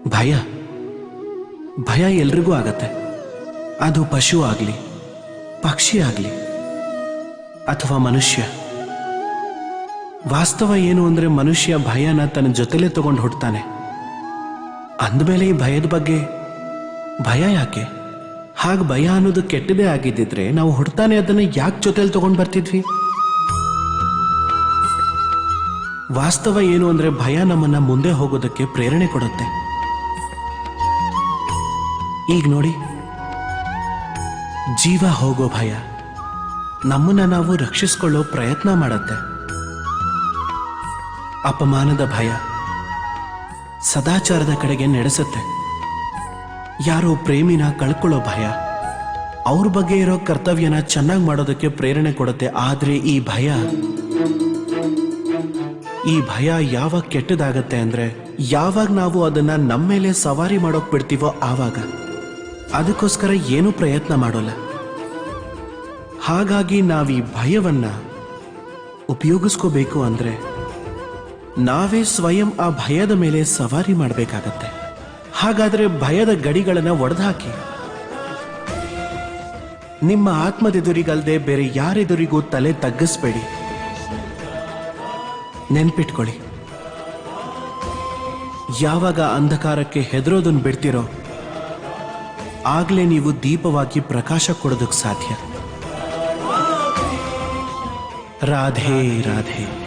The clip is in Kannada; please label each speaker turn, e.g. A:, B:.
A: ಭಯ ಭಯ ಎಲ್ರಿಗೂ ಆಗತ್ತೆ. ಅದು ಪಶು ಆಗಲಿ, ಪಕ್ಷಿ ಆಗಲಿ, ಅಥವಾ ಮನುಷ್ಯ. ವಾಸ್ತವ ಏನು ಅಂದ್ರೆ ಮನುಷ್ಯ ಭಯನ ತನ್ನ ಜೊತೆಲೇ ತಗೊಂಡು ಹುಡ್ತಾನೆ. ಅಂದಮೇಲೆ ಈ ಭಯದ ಬಗ್ಗೆ ಭಯ ಯಾಕೆ? ಹಾಗೆ ಭಯ ಅನ್ನೋದು ಕೆಟ್ಟದೇ ಆಗಿದ್ದಿದ್ರೆ ನಾವು ಹುಡ್ತಾನೆ ಅದನ್ನ ಯಾಕೆ ಜೊತೆಲಿ ತಗೊಂಡು ಬರ್ತಿದ್ವಿ? ವಾಸ್ತವ ಏನು ಅಂದ್ರೆ ಭಯ ನಮ್ಮನ್ನ ಮುಂದೆ ಹೋಗೋದಕ್ಕೆ ಪ್ರೇರಣೆ ಕೊಡುತ್ತೆ. ಈಗ ನೋಡಿ, ಜೀವ ಹೋಗೋ ಭಯ ನಮ್ಮನ್ನ ನಾವು ರಕ್ಷಿಸಿಕೊಳ್ಳೋ ಪ್ರಯತ್ನ ಮಾಡತ್ತೆ. ಅಪಮಾನದ ಭಯ ಸದಾಚಾರದ ಕಡೆಗೆ ನಡೆಸುತ್ತೆ. ಯಾರೋ ಪ್ರೇಮಿನ ಕಳ್ಕೊಳ್ಳೋ ಭಯ ಅವ್ರ ಬಗ್ಗೆ ಇರೋ ಕರ್ತವ್ಯನ ಚೆನ್ನಾಗಿ ಮಾಡೋದಕ್ಕೆ ಪ್ರೇರಣೆ ಕೊಡುತ್ತೆ. ಆದ್ರೆ ಈ ಭಯ ಯಾವಾಗ ಕೆಟ್ಟದಾಗತ್ತೆ ಅಂದ್ರೆ ಯಾವಾಗ ನಾವು ಅದನ್ನ ನಮ್ಮ ಮೇಲೆ ಸವಾರಿ ಮಾಡೋಕ್ ಬಿಡ್ತೀವೋ ಆವಾಗ. ಅದಕ್ಕೋಸ್ಕರ ಏನೂ ಪ್ರಯತ್ನ ಮಾಡೋಲ್ಲ. ಹಾಗಾಗಿ ನಾವೀ ಭಯವನ್ನ ಉಪಯೋಗಿಸ್ಕೋಬೇಕು ಅಂದ್ರೆ ನಾವೇ ಸ್ವಯಂ ಆ ಭಯದ ಮೇಲೆ ಸವಾರಿ ಮಾಡಬೇಕಾಗತ್ತೆ. ಹಾಗಾದ್ರೆ ಭಯದ ಗಡಿಗಳನ್ನ ಒಡೆದುಹಾಕಿ. ನಿಮ್ಮ ಆತ್ಮದೆದುರಿಗಲ್ದೆ ಬೇರೆ ಯಾರೆದುರಿಗೂ ತಲೆ ತಗ್ಗಿಸ್ಬೇಡಿ. ನೆನ್ಪಿಟ್ಕೊಳ್ಳಿ, ಯಾವಾಗ ಅಂಧಕಾರಕ್ಕೆ ಹೆದರೋದನ್ನು ಬಿಡ್ತಿರೋ ಆಗ್ಲೇ ನೀವು ದೀಪವಾಗಿ ಪ್ರಕಾಶ ಕೊಡೋದಕ್ಕೆ ಸಾಧ್ಯ. ರಾಧೆ ರಾಧೆ.